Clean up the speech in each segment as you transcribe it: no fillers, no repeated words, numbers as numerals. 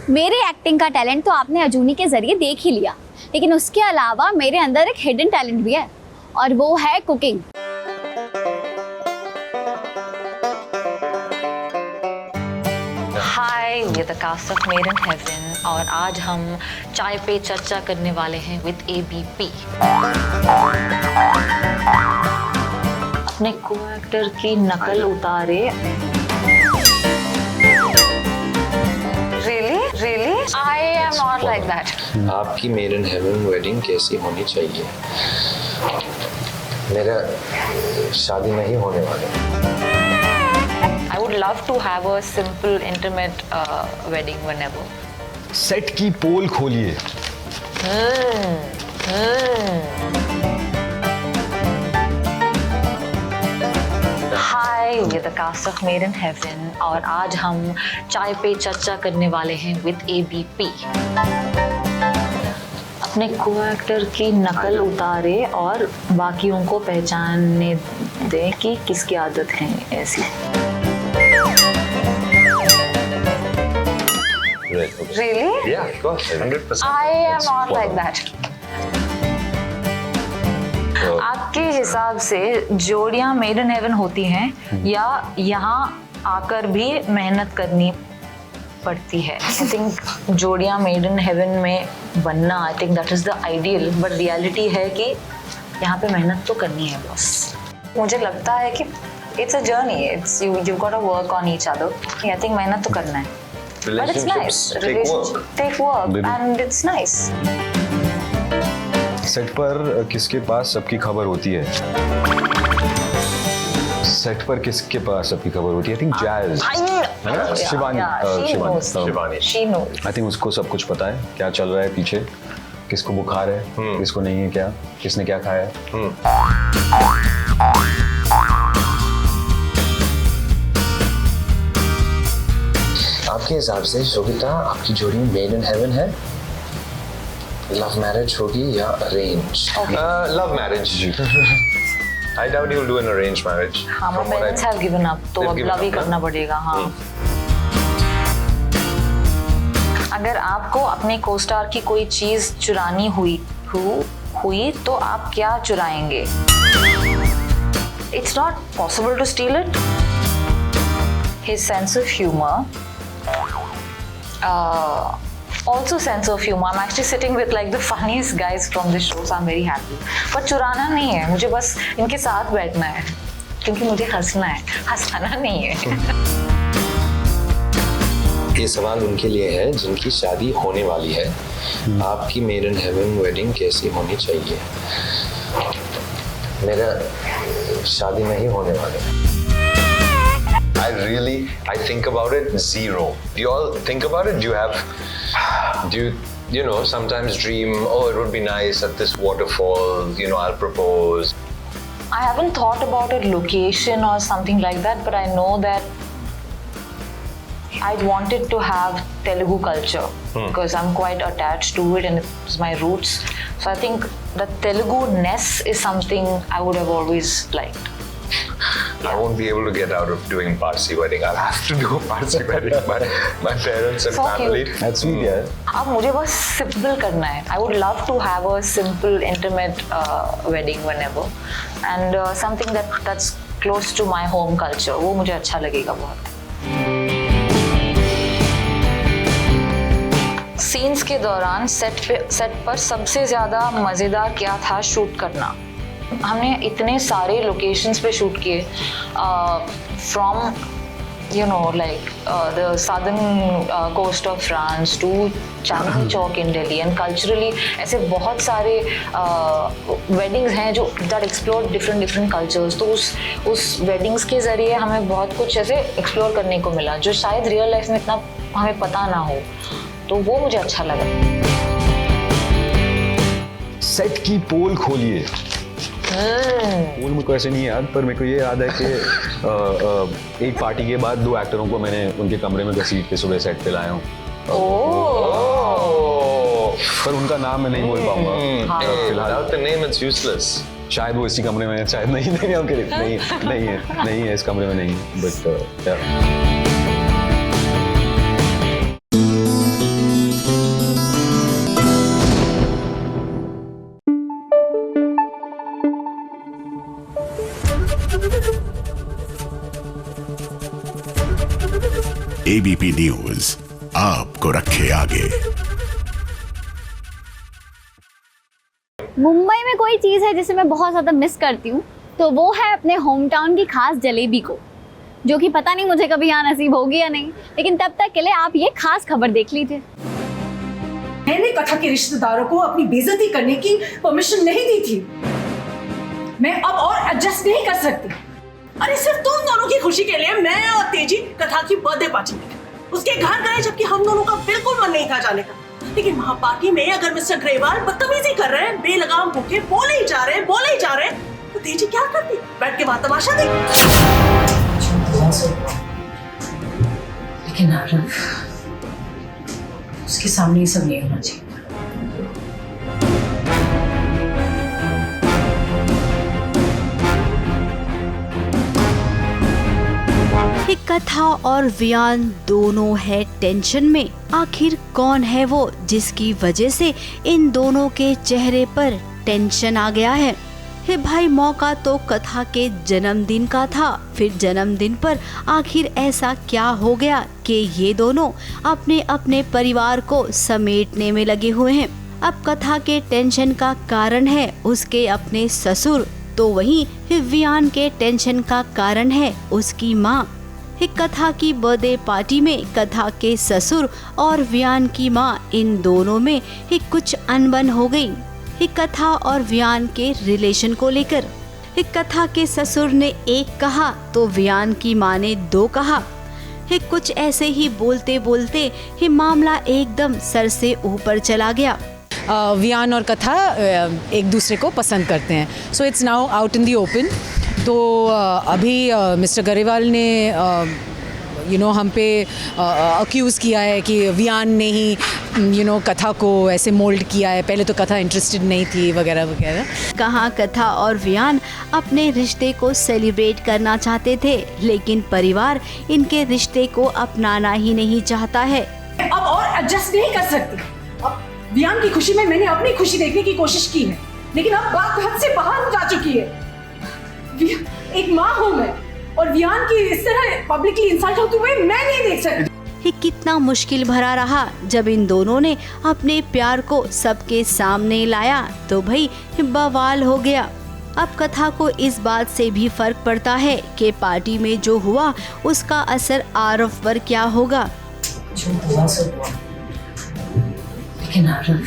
मेरे एक्टिंग का टैलेंट तो आपने अजूनी के जरिए देख ही लिया, लेकिन उसके अलावा मेरे अंदर एक हिडन टैलेंट भी है और वो है cooking. Hi, we the cast of Made in Heaven और आज हम चाय पे चर्चा करने वाले हैं विद ABP। अपने को एक्टर की नकल उतारे। Really? I am not like that. आपकी मेड इन हेवन वेडिंग कैसी होनी चाहिए? मेरा शादी नहीं होने वाला। I would love to have a simple, intimate wedding whenever. Set की पोल खोलिए। Hi, we the cast of Made in Heaven और आज हम चाय पे चर्चा करने वाले हैं विद ABP। अपने को एक्टर की नकल उतारे और बाकियों को पहचानने दें कि किसकी आदत है ऐसी। Really? Yeah, of course, 100%. I am not like that. आपके हिसाब से जोड़ियां मेड इन हेवन होती हैं या यहाँ आकर भी मेहनत करनी पड़ती है? आई थिंक जोड़ियां मेड इन हेवन में बनना, I think that is the ideal, but reality है कि यहाँ पे मेहनत तो करनी है बॉस। मुझे लगता है कि it's a journey, it's you got to work on each other. I think मेहनत तो करना है, but it's nice. Relationship take work and it's nice. Set पर किसके पास सबकी खबर होती है? सेट पर किसके पास सबकी खबर होती है? आई थिंक जैज, है ना? Shivani. She knows. I think उसको सब कुछ पता है, क्या चल रहा है पीछे, किसको बुखार है, किसको नहीं है, क्या किसने क्या खाया है। आपके हिसाब से शोभिता, आपकी जोड़ी मेड इन हेवन है? लव मैरिज होगी या arrange? Love marriage. I doubt you'll do an arranged marriage. हाँ, my From what parents have given up, तो They've अब given लव ही up, करना पड़ेगा। हाँ। अगर आपको अपने को-स्टार की कोई चीज चुरानी हुई तो आप क्या चुराएंगे? It's not possible to steal it. His sense of humor. Also sense of humor. I'm actually sitting with like the funniest guys from the show, so I'm very happy. पर चुराना नहीं है, मुझे बस इनके साथ बैठना है, क्योंकि मुझे हंसना है, हंसाना नहीं है। ये सवाल उनके लिए है जिनकी शादी होने वाली है। आपकी मेड इन हेवन वेडिंग कैसी होनी चाहिए? मेरा शादी नहीं होने वाला। I think about it, zero. Do you all think about it? Do you know, sometimes dream, oh, it would be nice at this waterfall, I'll propose. I haven't thought about a location or something like that, but I know that I wanted to have Telugu culture because I'm quite attached to it and it's my roots. So I think the Telugu-ness is something I would have always liked. I won't be able to get out of doing Parsi wedding. I'll have to do a Parsi wedding. My parents and So family. cute. That's sweet, यार। अब मुझे बस simple करना है। I would love to have a simple, intimate wedding whenever, and something that's close to my home culture. वो मुझे अच्छा लगेगा बहुत। सीन्स के दौरान सेट पर सबसे ज़्यादा मज़ेदार क्या था शूट करना? हमने इतने सारे लोकेशंस पे शूट किए, from the southern coast of France to Chandni Chowk in Delhi, and culturally ऐसे बहुत सारे weddings हैं जो that explore different cultures. तो उस weddings के ज़रिए हमें बहुत कुछ ऐसे explore करने को मिला जो शायद रियल लाइफ में इतना हमें पता ना हो, तो वो मुझे अच्छा लगा। सेट की पोल खोलिए। पोल मुझको ऐसे नहीं याद, पर मेरे को ये याद है कि एक पार्टी के बाद 2 एक्टरों को मैंने उनके कमरे में घसीट के सुबह सेट पे लाया हूँ। पर उनका नाम मैं नहीं बोल पाऊंगा फिलहाल। Without the name, it's useless. शायद वो इसी कमरे में है, शायद नहीं है इस कमरे में नहीं है, बट एबीपी न्यूज आपको रखे आगे। मुंबई में कोई चीज़ है जिसे मैं बहुत ज़्यादा मिस करती हूँ तो वो है अपने होम टाउन की खास जलेबी को, जो कि पता नहीं मुझे कभी यहाँ नसीब होगी या नहीं, लेकिन तब तक के लिए आप ये खास खबर देख लीजिए। मैंने कथा के रिश्तेदारों को अपनी बेइज्जती करने की परमिशन नहीं दी थी। मैं अब और एडजस्ट नहीं कर सकती। अरे सिर्फ तुम दोनों की खुशी के लिए मैं और तेजी कथा की बर्थडे पार्टी में उसके घर गए, जबकि हम दोनों का बिल्कुल मन नहीं था जाने का। लेकिन वहां पार्टी में अगर मिस्टर ग्रेवाल बदतमीजी कर रहे हैं, बेलगाम भूखे बोले ही जा रहे हैं, तो तेजी क्या करती? बैठ के वहां तमाशा देखती। लेकिन आरव, उसके सामने ये सब नहीं होना चाहिए। कथा और वियान दोनों है टेंशन में। आखिर कौन है वो जिसकी वजह से इन दोनों के चेहरे पर टेंशन आ गया है? हे भाई, मौका तो कथा के जन्मदिन का था, फिर जन्मदिन पर आखिर ऐसा क्या हो गया कि ये दोनों अपने अपने परिवार को समेटने में लगे हुए हैं। अब कथा के टेंशन का कारण है उसके अपने ससुर, तो वहीं वियान के टेंशन का कारण है उसकी माँ। कथा की बर्थडे पार्टी में कथा के ससुर और वियान की माँ, इन दोनों में कुछ अनबन हो गई कथा और वियान के रिलेशन को लेकर। कथा के ससुर ने एक कहा तो वियान की माँ ने दो कहा। कुछ ऐसे ही बोलते बोलते मामला एकदम सर से ऊपर चला गया। वियान और कथा एक दूसरे को पसंद करते हैं, so it's now out in the open. तो अभी मिस्टर गरेवाल ने हम पे अक्यूज़ किया है कि वियान ने ही कथा को ऐसे मोल्ड किया है, पहले तो कथा इंटरेस्टेड नहीं थी वगैरह वगैरह। कहाँ कथा और वियान अपने रिश्ते को सेलिब्रेट करना चाहते थे, लेकिन परिवार इनके रिश्ते को अपनाना ही नहीं चाहता है। अब और एडजस्ट नहीं कर सकती। अब वियान की खुशी में मैंने अपनी खुशी देखने की कोशिश की है, लेकिन अब बात हद से बाहर जा चुकी है। एक माँ हूँ मैं, और वियान की इस तरह पब्लिकली इंसल्ट होते हुए मैं नहीं देख सकती। कितना मुश्किल भरा रहा जब इन दोनों ने अपने प्यार को सबके सामने लाया तो भाई बवाल हो गया। अब कथा को इस बात से भी फर्क पड़ता है कि पार्टी में जो हुआ उसका असर आरव पर क्या होगा। जो हुआ सो हुआ, लेकिन आरव,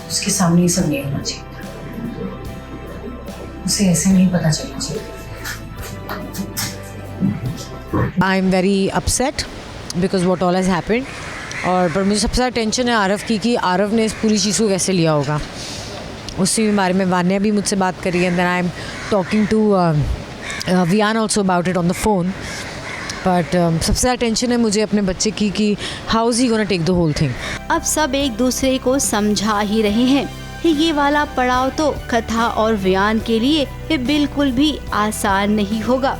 उसके सामने ये सब नहीं होना चाहिए। उसे ऐसे नहीं पता चलना चाहिए। I am very upset because what all has happened. और पर मुझे सबसे ज़्यादा टेंशन है आरव की, कि आरव ने इस पूरी चीज़ को कैसे लिया होगा। उसी बारे में वान्या भी मुझसे बात करी है, and then I am talking to Vihaan also about it on the phone. But सबसे ज़्यादा टेंशन है मुझे अपने बच्चे की कि how is he gonna take the whole thing. अब सब एक दूसरे को समझा ही रहे हैं। ये वाला पड़ाव तो कथा और वियान के लिए बिल्कुल भी आसान नहीं होगा।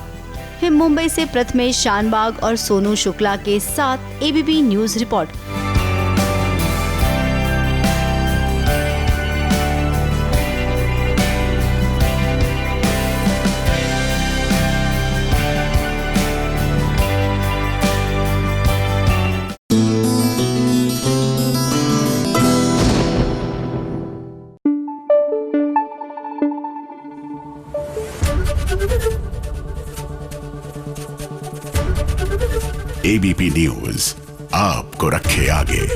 मुंबई से प्रथमेश शानबाग और सोनू शुक्ला के साथ ABP news report. ABP news आपको रखे आगे।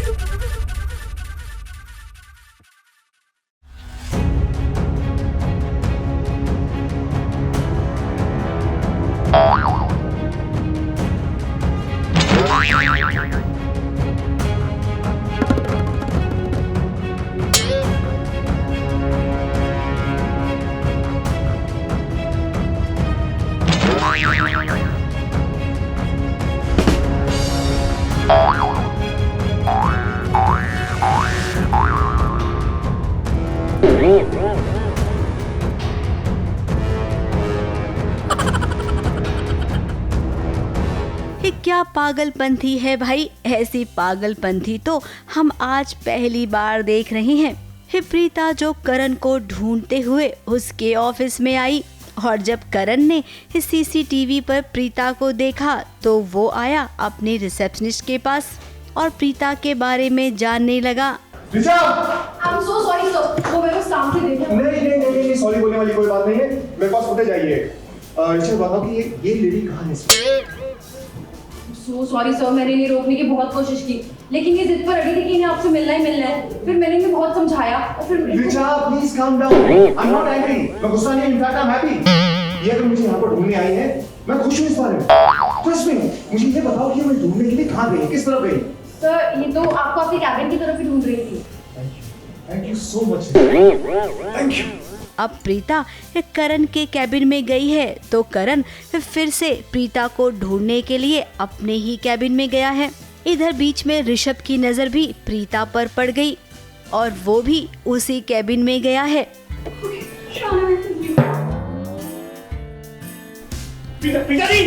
क्या पागलपंथी है भाई। ऐसी पागलपंथी तो हम आज पहली बार देख रहे हैं। प्रीता जो करण को ढूंढते हुए उसके ऑफिस में आई और जब करण ने CCTV पर प्रीता को देखा तो वो आया अपने रिसेप्शनिस्ट के पास और प्रीता के बारे में जानने लगा। I'm so sorry sir, वो मेरे को सामने देखा। नहीं, सॉरी बोलने वाली कोई बात नहीं है, मेरे पास फुटेज आई है। ऋषभ बताओ कि ये लेडी कहाँ है? So sorry sir, मैंने इन्हें रोकने की बहुत कोशिश की, लेकिन ये जिद पर अड़ी थी कि इन्हें आपसे मिलना ही मिलना है। फिर मैंने इन्हें बहुत समझाया और फिर please calm down, I'm not angry, मैं गुस्सा नहीं, in fact I'm happy। ये अगर मुझे यहाँ पर ढूंढने आई है, मैं खुश हूँ इस बारे में। ट्रस्ट मी, मुझे ये बताओ कि मैं ढूंढने के लिए कहाँ गई, किस तरफ गई? सर ये तो आपको आपके कैबिन की तरफ ही ढूंढ रही थी। Thank you so much. Thank you. अब प्रीता करण के कैबिन में गई है तो करण फिर से प्रीता को ढूंढने के लिए अपने ही कैबिन में गया है। इधर बीच में ऋषभ की नजर भी प्रीता पर पड़ गई और वो भी उसी कैबिन में गया है। प्रीता जी!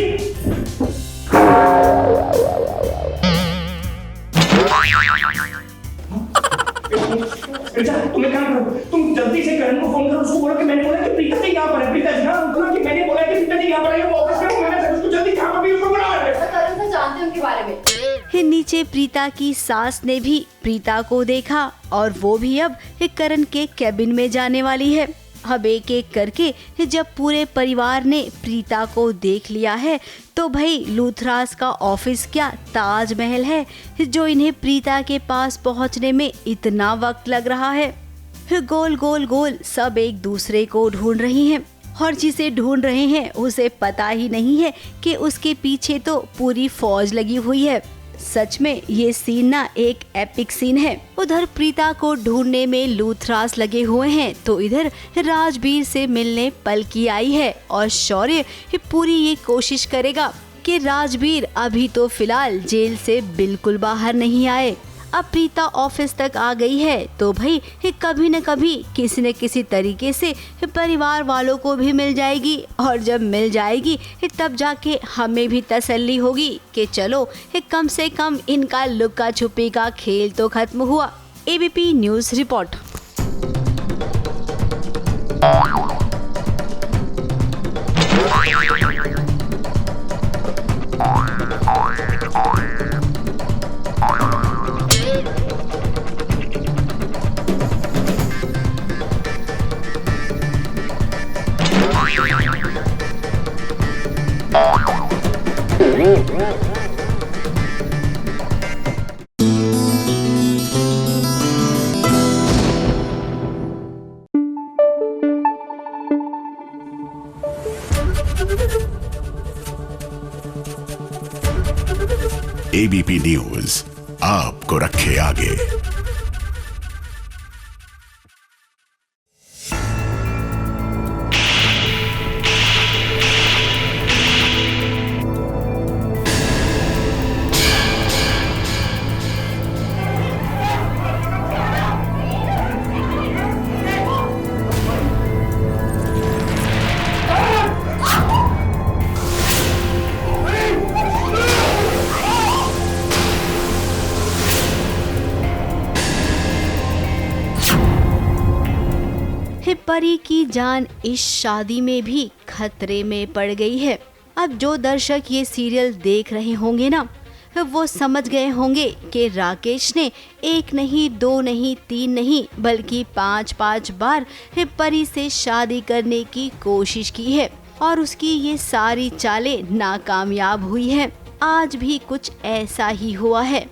तुम्हें क्या करो, तुम जल्दी से करण को फोन करो, उसको बोलो कि मैंने बोला कि प्रीता जी यहाँ पर है। प्रीता जी हाँ, बोलो कि मैंने बोला कि प्रीता जी यहाँ पर है, वो ऑफिस में हूँ, मैंने उसको जल्दी यहाँ पर भी उसको बुलाओ। करण से जानते हैं उनके बारे में। नीचे प्रीता की सास ने भी प्रीता को देखा और वो भी अब करण के कैबिन में जाने वाली है। अब एक एक करके जब पूरे परिवार ने प्रीता को देख लिया है तो भाई लूथरास का ऑफिस क्या ताजमहल है जो इन्हें प्रीता के पास पहुंचने में इतना वक्त लग रहा है। गोल गोल गोल सब एक दूसरे को ढूंढ रही हैं और जिसे ढूंढ रहे हैं उसे पता ही नहीं है कि उसके पीछे तो पूरी फौज लगी हुई है। सच में ये सीन ना एक एपिक सीन है। उधर प्रीता को ढूंढने में लूथरास लगे हुए हैं तो इधर राजवीर से मिलने पलकी आई है और शौर्य पूरी ये कोशिश करेगा कि राजवीर अभी तो फिलहाल जेल से बिल्कुल बाहर नहीं आए। अब प्रीता ऑफिस तक आ गई है तो भाई कभी न कभी किसी न किसी तरीके से परिवार वालों को भी मिल जाएगी और जब मिल जाएगी तब जाके हमें भी तसल्ली होगी कि चलो कम से कम इनका लुका छुपी का खेल तो खत्म हुआ। ABP news report. ABP news आपको रखे आगे। परी की जान इस शादी में भी खतरे में पड़ गई है। अब जो दर्शक ये सीरियल देख रहे होंगे ना वो समझ गए होंगे कि राकेश ने एक नहीं, दो नहीं, तीन नहीं बल्कि 5 बार परी से शादी करने की कोशिश की है और उसकी ये सारी चालें नाकामयाब हुई हैं। आज भी कुछ ऐसा ही हुआ है।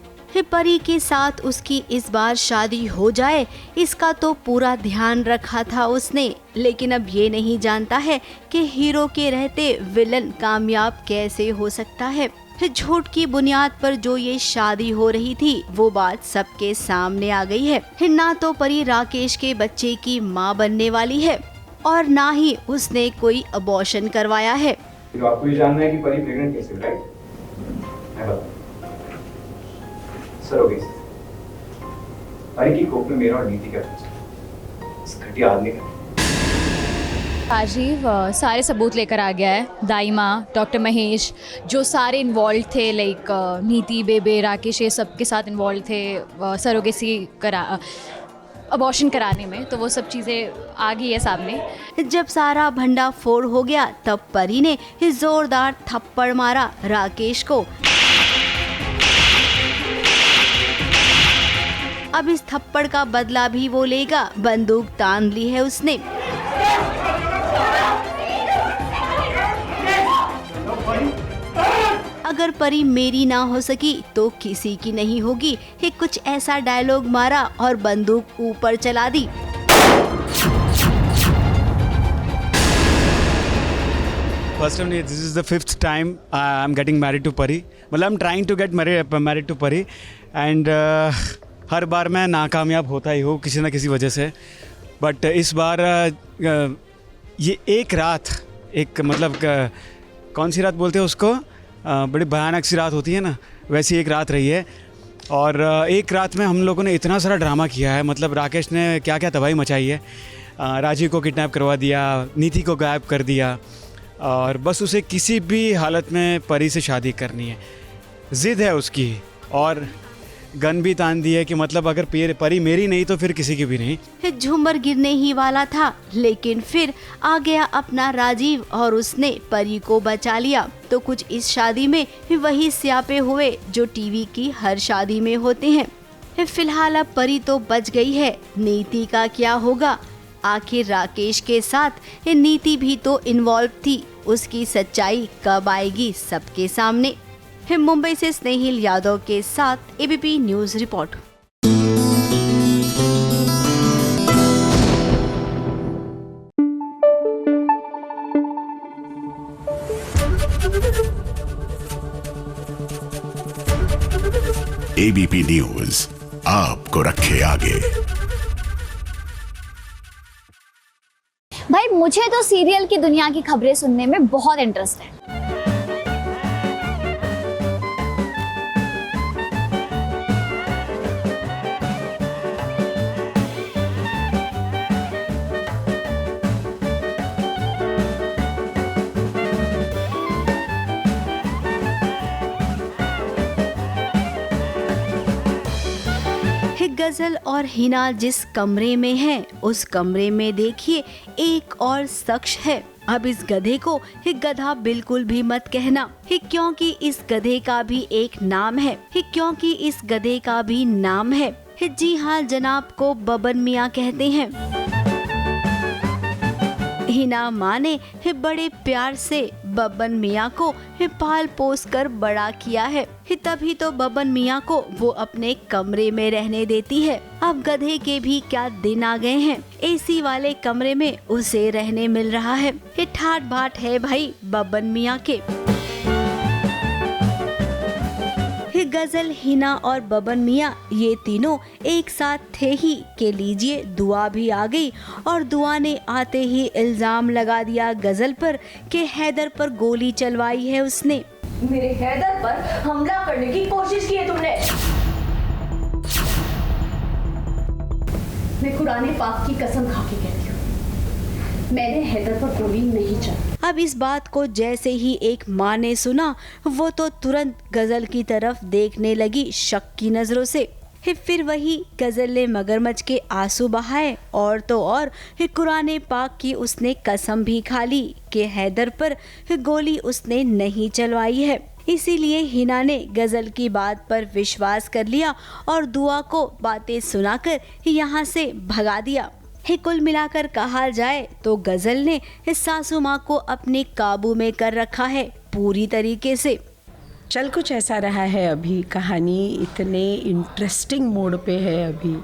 परी के साथ उसकी इस बार शादी हो जाए इसका तो पूरा ध्यान रखा था उसने, लेकिन अब ये नहीं जानता है कि हीरो के रहते विलन कामयाब कैसे हो सकता है। झूठ की बुनियाद पर जो ये शादी हो रही थी वो बात सबके सामने आ गई है। ना तो परी राकेश के बच्चे की माँ बनने वाली है और ना ही उसने कोई अबॉर्शन करवाया है। तो आपको ये जानना है कि परी प्रेग्नेंट कैसे हुई, राइट? सर हो गई। परी की कोख में मेरा और नीति का इस घटिया आदमी का। राजीव सारे सबूत लेकर आ गया है। दाई माँ, डॉक्टर महेश, जो सारे इन्वॉल्व थे, लाइक नीति, बेबे, राकेश, ये सब के साथ इन्वॉल्व थे। सरोगेसी करा अबॉर्शन कराने में, तो वो सब चीज़ें आ गई है सामने। जब सारा भंडा फोड़ हो गया तब परी ने जोरदार थप्पड़ मारा राकेश को। अब इस थप्पड़ का बदला भी वो लेगा, बंदूक तान ली है उसने। अगर परी मेरी ना हो सकी तो किसी की नहीं होगी, ये कुछ ऐसा डायलॉग मारा और बंदूक ऊपर चला दी। Personally, this is the 5th time I'm getting married to Pari. Well, I'm trying to get married to Pari, and हर बार मैं नाकामयाब होता ही हूँ किसी न किसी वजह से। बट इस बार ये एक रात, एक मतलब कौन सी रात बोलते हैं उसको, बड़ी भयानक सी रात होती है ना, वैसी एक रात रही है। और एक रात में हम लोगों ने इतना सारा ड्रामा किया है, मतलब राकेश ने क्या क्या तबाही मचाई है। राजीव को किडनैप करवा दिया, नीति को गायब कर दिया, और बस उसे किसी भी हालत में परी से शादी करनी है, ज़िद है उसकी, और गन भी तान दी है कि मतलब अगर परी मेरी नहीं तो फिर किसी की भी नहीं। झूमर गिरने ही वाला था, लेकिन फिर आ गया अपना राजीव और उसने परी को बचा लिया। तो कुछ इस शादी में वही स्यापे हुए जो टीवी की हर शादी में होते हैं। फिलहाल अब परी तो बच गई है, नीति का क्या होगा? आखिर राकेश के साथ नीति भी तो इन्वॉल्व थी, उसकी सच्चाई कब आएगी सबके सामने? मुंबई से स्नेहिल यादव के साथ ABP news report. ABP news आपको रखे आगे। भाई मुझे तो सीरियल की दुनिया की खबरें सुनने में बहुत इंटरेस्ट है। गजल और हिना जिस कमरे में हैं, उस कमरे में देखिए एक और शख्स है। अब इस गधे को गधा बिल्कुल भी मत कहना, क्योंकि इस गधे का भी एक नाम है, क्योंकि इस गधे का भी नाम है। जी हाँ, जनाब को बबन मियाँ कहते हैं। हिना माँ ने बड़े प्यार से बबन मियाँ को पाल पोस कर बड़ा किया है, तभी तो बबन मियाँ को वो अपने कमरे में रहने देती है। अब गधे के भी क्या दिन आ गए हैं, एसी वाले कमरे में उसे रहने मिल रहा है। ये ठाट बाट है भाई बबन मियाँ के। गजल, हिना और बबन मियाँ ये तीनों एक साथ थे ही के लीजिए दुआ भी आ गई, और दुआ ने आते ही इल्जाम लगा दिया गजल पर कि हैदर पर गोली चलवाई है उसने। मेरे हैदर पर हमला करने की कोशिश की है तुमने। मैं कुरान पाक की कसम खा के कहती हूँ, मैंने हैदर पर गोली नहीं चलाई। अब इस बात को जैसे ही एक माँ ने सुना, वो तो तुरंत गजल की तरफ देखने लगी शक की नजरों से। फिर वही गजल ने मगरमच्छ के आंसू बहाए, और तो और कुरान पाक की उसने कसम भी खा ली कि हैदर पर गोली उसने नहीं चलवाई है। इसीलिए हिना ने गजल की बात पर विश्वास कर लिया और दुआ को बातें सुनाकर यहाँ से भगा दिया। कुल मिलाकर कहा जाए तो गजल ने सासू माँ को अपने काबू में कर रखा है पूरी तरीके से। चल कुछ ऐसा रहा है, अभी कहानी इतने इंटरेस्टिंग मोड पे है अभी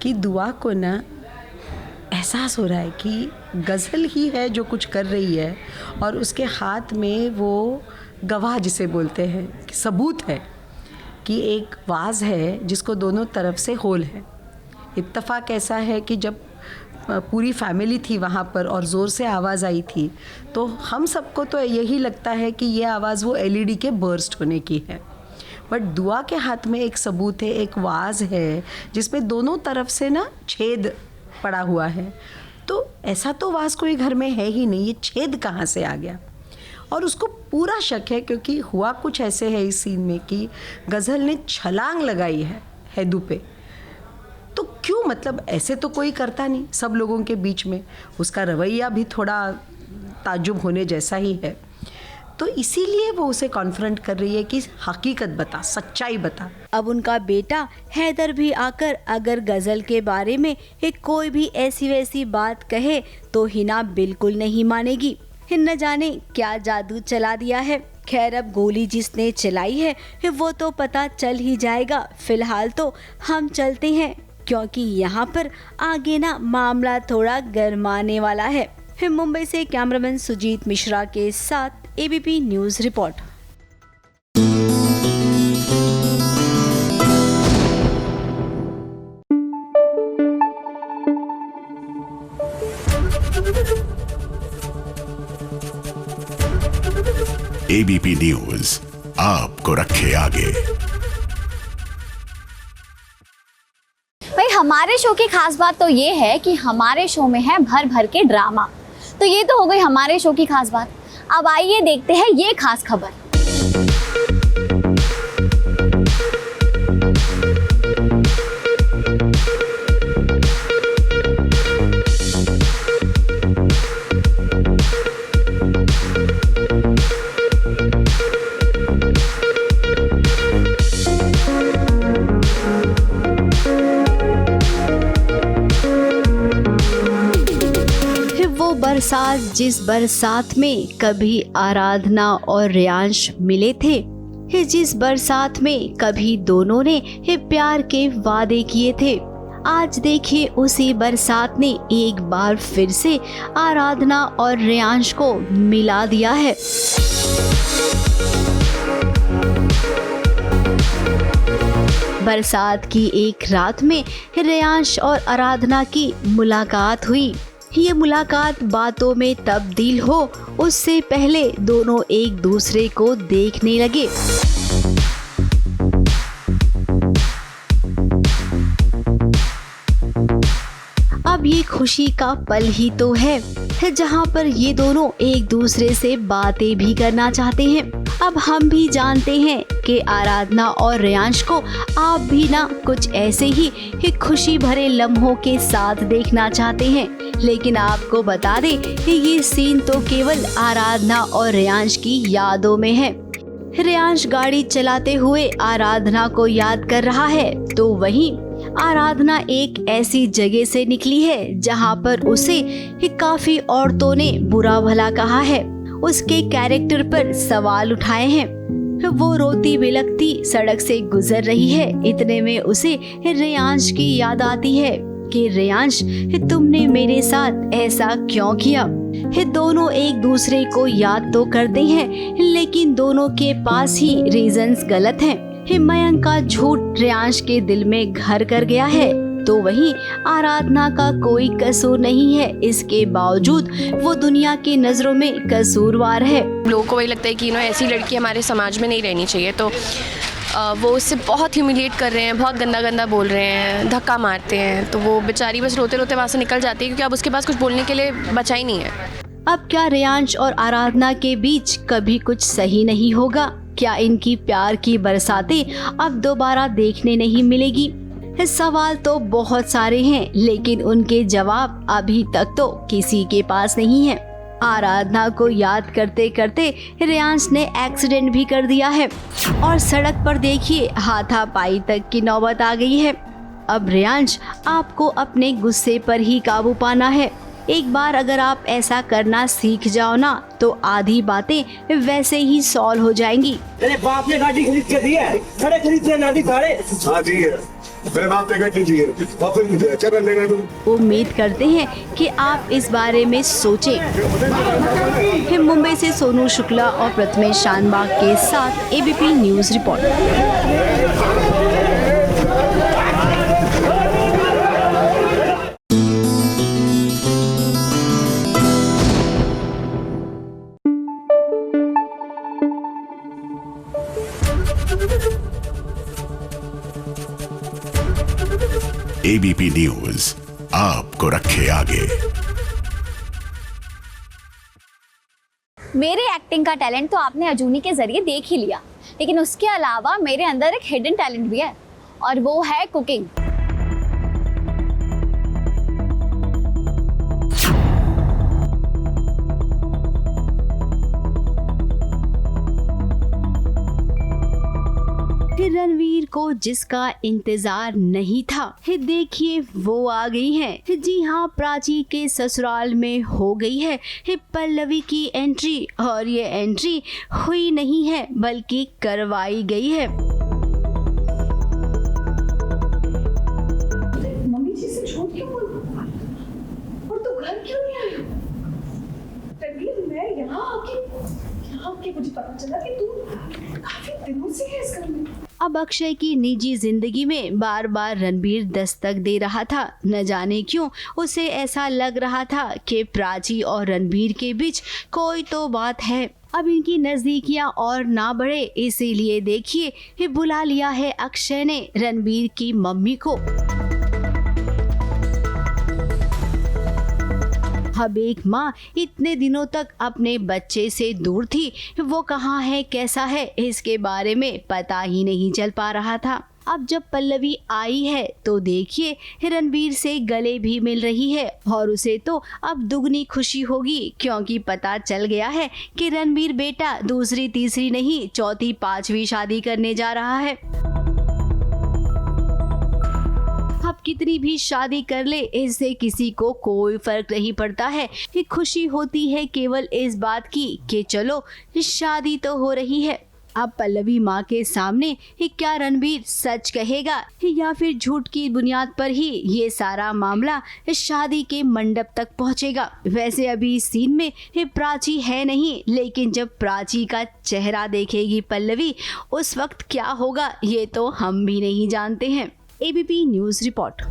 कि दुआ को ना एहसास हो रहा है कि गज़ल ही है जो कुछ कर रही है, और उसके हाथ में वो गवाह जिसे बोलते हैं कि सबूत है कि एक वाज है जिसको दोनों तरफ से होल है। इत्तेफाक ऐसा है कि जब पूरी फैमिली थी वहाँ पर और ज़ोर से आवाज़ आई थी, तो हम सबको तो यही लगता है कि ये आवाज़ वो एलईडी के बर्स्ट होने की है, बट दुआ के हाथ में एक सबूत है, एक वाज है जिसमें दोनों तरफ से ना छेद पड़ा हुआ है। तो ऐसा तो वाज कोई घर में है ही नहीं, ये छेद कहाँ से आ गया? और उसको पूरा शक है क्योंकि हुआ कुछ ऐसे है इस सीन में कि गज़ल ने छलांग लगाई है हैदू पे। तो क्यों, मतलब ऐसे तो कोई करता नहीं सब लोगों के बीच में। उसका रवैया भी थोड़ा ताज्जुब होने जैसा ही है। तो इसीलिए वो उसे कॉन्फ्रंट कर रही है कि हकीकत बता, सच्चाई बता। अब उनका बेटा हैदर भी आकर अगर गजल के बारे में कोई भी ऐसी वैसी बात कहे तो हिना बिल्कुल नहीं मानेगी। न जाने क्या जादू चला दिया है। खैर अब गोली जिसने चलाई है वो तो पता चल ही जाएगा। फिलहाल तो हम चलते हैं क्योंकि यहाँ पर आगे ना मामला थोड़ा गरमाने वाला है। मुंबई से कैमरामैन सुजीत मिश्रा के साथ ABP news report. ABP news आपको रखे आगे। भाई हमारे शो की खास बात तो ये है कि हमारे शो में है भर भर के ड्रामा। तो ये तो हो गई हमारे शो की खास बात। अब आइए देखते हैं ये खास खबर। बरसात जिस बरसात में कभी आराधना और रियांश मिले थे, जिस बरसात में कभी दोनों ने प्यार के वादे किए थे, आज देखिए उसी बरसात ने एक बार फिर से आराधना और रियांश को मिला दिया है। बरसात की एक रात में रियांश और आराधना की मुलाकात हुई। ये मुलाकात बातों में तब्दील हो उससे पहले दोनों एक दूसरे को देखने लगे। अब ये खुशी का पल ही तो है जहाँ पर ये दोनों एक दूसरे से बातें भी करना चाहते हैं। अब हम भी जानते हैं कि आराधना और रियांश को आप भी ना कुछ ऐसे ही खुशी भरे लम्हों के साथ देखना चाहते हैं। लेकिन आपको बता दें ये सीन तो केवल आराधना और रियांश की यादों में है। रियांश गाड़ी चलाते हुए आराधना को याद कर रहा है तो वहीं आराधना एक ऐसी जगह से निकली है जहां पर उसे काफी औरतों ने बुरा भला कहा है, उसके कैरेक्टर पर सवाल उठाए हैं। वो रोती बिलखती सड़क से गुजर रही है। इतने में उसे रियांश की याद आती है कि रियांश तुमने मेरे साथ ऐसा क्यों किया। दोनों एक दूसरे को याद तो करते हैं लेकिन दोनों के पास ही रीजंस गलत हैं। मयंक का झूठ रियांश के दिल में घर कर गया है तो वहीं आराधना का कोई कसूर नहीं है, इसके बावजूद वो दुनिया की नजरों में कसूरवार है। लोगों को वही लगता है कि ऐसी लड़की हमारे समाज में नहीं रहनी चाहिए, तो वो उससे बहुत ह्यूमिलिएट कर रहे हैं, बहुत गंदा गंदा बोल रहे हैं, धक्का मारते हैं। तो वो बेचारी बस रोते रोते वहाँ से निकल जाती है क्योंकि अब उसके पास कुछ बोलने के लिए बचा ही नहीं है। अब क्या रियांश और आराधना के बीच कभी कुछ सही नहीं होगा? क्या इनकी प्यार की बरसातें अब दोबारा देखने नहीं मिलेगी? सवाल तो बहुत सारे हैं लेकिन उनके जवाब अभी तक तो किसी के पास नहीं है। आराधना को याद करते करते रियांश ने एक्सीडेंट भी कर दिया है और सड़क पर देखिए हाथापाई तक की नौबत आ गई है। अब रियांश आपको अपने गुस्से पर ही काबू पाना है। एक बार अगर आप ऐसा करना सीख जाओ ना तो आधी बातें वैसे ही सॉल्व हो जाएंगी। तेरे बाप ने गाड़ी खरीद के दी है, खड़े खरीद के गाड़ी सारे। हाँ जी है, मेरे बाप ने गाड़ी दी है, वापस मुझे अच्छा कर लेगा तुम। उम्मीद करते हैं कि आप इस बारे में सोचें। मुंबई से सोनू शुक्ला और प्रथमेश शानबाग के साथ ABP news report. ABP news आपको रखे आगे। मेरे एक्टिंग का टैलेंट तो आपने अजूनी के जरिए देख ही लिया, लेकिन उसके अलावा मेरे अंदर एक हिडन टैलेंट भी है और वो है कुकिंग। रणवीर को जिसका इंतजार नहीं था, देखिए वो आ गई हैं। जी हाँ, प्राची के ससुराल में हो गई है पल्लवी की एंट्री, और ये एंट्री हुई नहीं है बल्कि करवाई गई है। मम्मी जी से झूठ क्यों बोल रहा? और तू घर क्यों नहीं आई? रणवीर, मैं यहाँ आके मुझे पता चला कि तू काफी दिनों से है इस घर में। अब अक्षय की निजी जिंदगी में बार बार रणबीर दस्तक दे रहा था। न जाने क्यों उसे ऐसा लग रहा था कि प्राची और रणबीर के बीच कोई तो बात है। अब इनकी नजदीकियां और ना बढ़े, इसीलिए देखिए बुला लिया है अक्षय ने रणबीर की मम्मी को। अब एक माँ इतने दिनों तक अपने बच्चे से दूर थी, वो कहाँ है, कैसा है, इसके बारे में पता ही नहीं चल पा रहा था। अब जब पल्लवी आई है तो देखिए रणबीर से गले भी मिल रही है, और उसे तो अब दुगनी खुशी होगी क्योंकि पता चल गया है कि रणबीर बेटा दूसरी तीसरी नहीं 4थी 5वीं शादी करने जा रहा है। अब कितनी भी शादी कर ले, इससे किसी को कोई फर्क नहीं पड़ता है। ये खुशी होती है केवल इस बात की कि चलो शादी तो हो रही है। अब पल्लवी माँ के सामने क्या रणबीर सच कहेगा या फिर झूठ की बुनियाद पर ही ये सारा मामला शादी के मंडप तक पहुँचेगा। वैसे अभी इस सीन में प्राची है नहीं, लेकिन जब प्राची का चेहरा देखेगी पल्लवी, उस वक्त क्या होगा ये तो हम भी नहीं जानते हैं। ABP news report.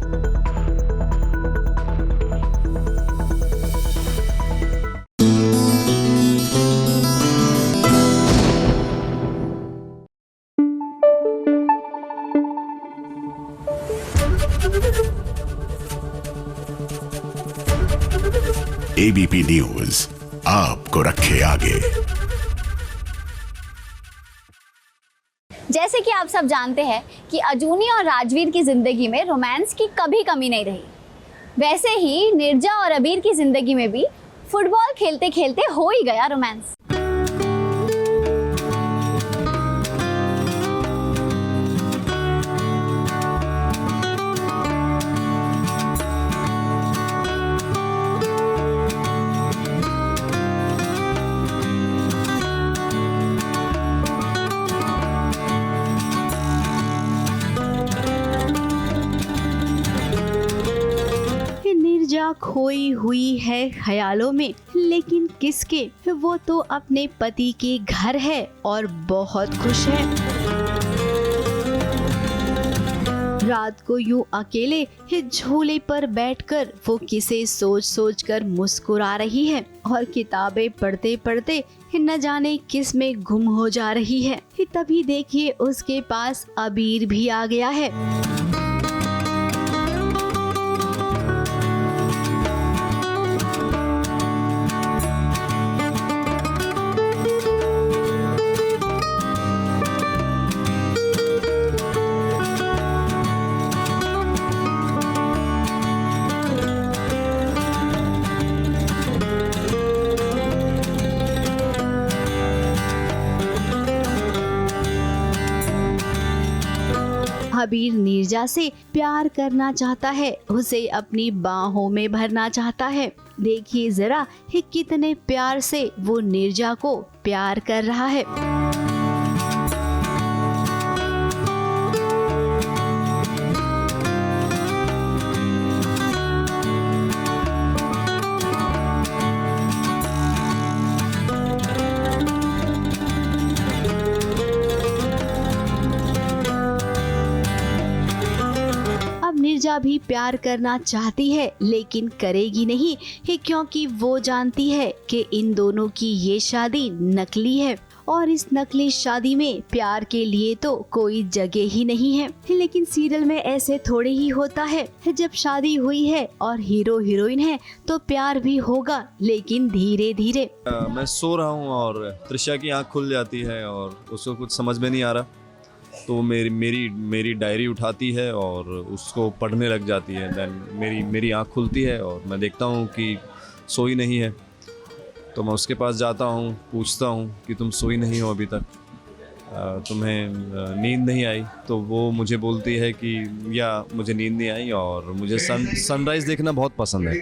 ABP news आपको रखे आगे। जैसे कि आप सब जानते हैं कि अजूनी और राजवीर की जिंदगी में रोमांस की कभी कमी नहीं रही, वैसे ही नीरजा और अबीर की जिंदगी में भी फुटबॉल खेलते खेलते हो ही गया रोमांस। खोई हुई है ख्यालों में, लेकिन किसके? वो तो अपने पति के घर है और बहुत खुश है। रात को यूं अकेले झूले पर बैठकर वो किसे सोच सोच कर मुस्कुरा रही है और किताबें पढ़ते पढ़ते न जाने किस में गुम हो जा रही है। तभी देखिए उसके पास अबीर भी आ गया है। अबीर नीरजा से प्यार करना चाहता है, उसे अपनी बाहों में भरना चाहता है। देखिए जरा कितने प्यार से वो नीरजा को प्यार कर रहा है। नीरजा भी प्यार करना चाहती है लेकिन करेगी नहीं, क्योंकि वो जानती है कि इन दोनों की ये शादी नकली है और इस नकली शादी में प्यार के लिए तो कोई जगह ही नहीं है। लेकिन सीरियल में ऐसे थोड़े ही होता है, जब शादी हुई है और हीरो हीरोइन है तो प्यार भी होगा, लेकिन धीरे धीरे। मैं सो रहा हूँ और त्रिशा की आँख खुल जाती है और उसको कुछ समझ में नहीं आ रहा, तो मेरी डायरी उठाती है और उसको पढ़ने लग जाती है। देन मेरी आँख खुलती है और मैं देखता हूँ कि सोई नहीं है, तो मैं उसके पास जाता हूँ, पूछता हूँ कि तुम सोई नहीं हो अभी तक। तुम्हें नींद नहीं आई, तो वो मुझे बोलती है कि या मुझे नींद नहीं आई और मुझे सनराइज़ देखना बहुत पसंद है,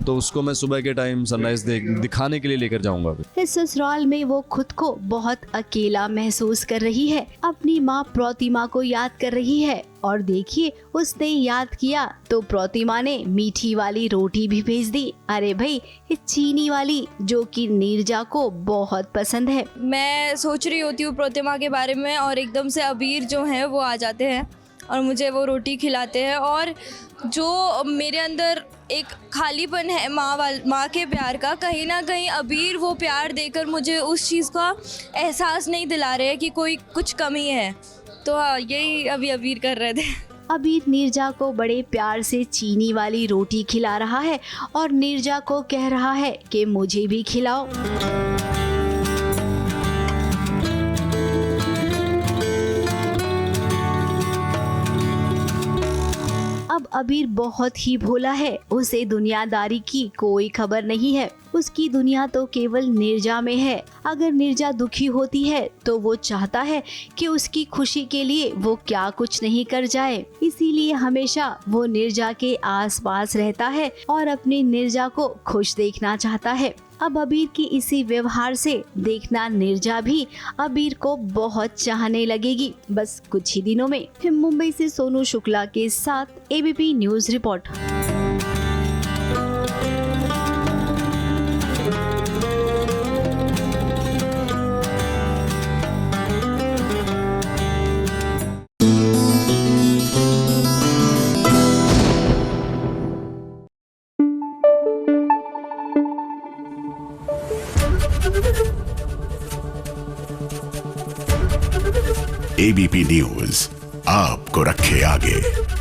तो उसको मैं सुबह के टाइम सनराइज़ दिखाने के लिए लेकर जाऊंगा अभी। इस ससुराल में वो खुद को बहुत अकेला महसूस कर रही है, अपनी माँ प्रतिमा को याद कर रही है और देखिए उसने याद किया तो प्रतिमा ने मीठी वाली रोटी भी भेज दी। अरे भाई, ये चीनी वाली, जो कि नीरजा को बहुत पसंद है। मैं सोच रही होती हूँ प्रतिमा के बारे में और एकदम से अबीर जो है वो आ जाते हैं और मुझे वो रोटी खिलाते हैं, और जो मेरे अंदर एक खालीपन है माँ के प्यार का, कहीं ना कहीं अबीर वो प्यार देकर मुझे उस चीज़ का एहसास नहीं दिला रहे कि कोई कुछ कमी है। तो यही अभी अबीर कर रहे थे। अबीर नीरजा को बड़े प्यार से चीनी वाली रोटी खिला रहा है और नीरजा को कह रहा है कि मुझे भी खिलाओ। अब अबीर बहुत ही भोला है, उसे दुनियादारी की कोई खबर नहीं है। उसकी दुनिया तो केवल नीरजा में है। अगर नीरजा दुखी होती है तो वो चाहता है कि उसकी खुशी के लिए वो क्या कुछ नहीं कर जाए, इसीलिए हमेशा वो नीरजा के आसपास रहता है और अपनी नीरजा को खुश देखना चाहता है। अब अबीर की इसी व्यवहार से देखना नीरजा भी अबीर को बहुत चाहने लगेगी बस कुछ ही दिनों में। मुंबई से सोनू शुक्ला के साथ ABP news report. ABP news आपको रखे आगे।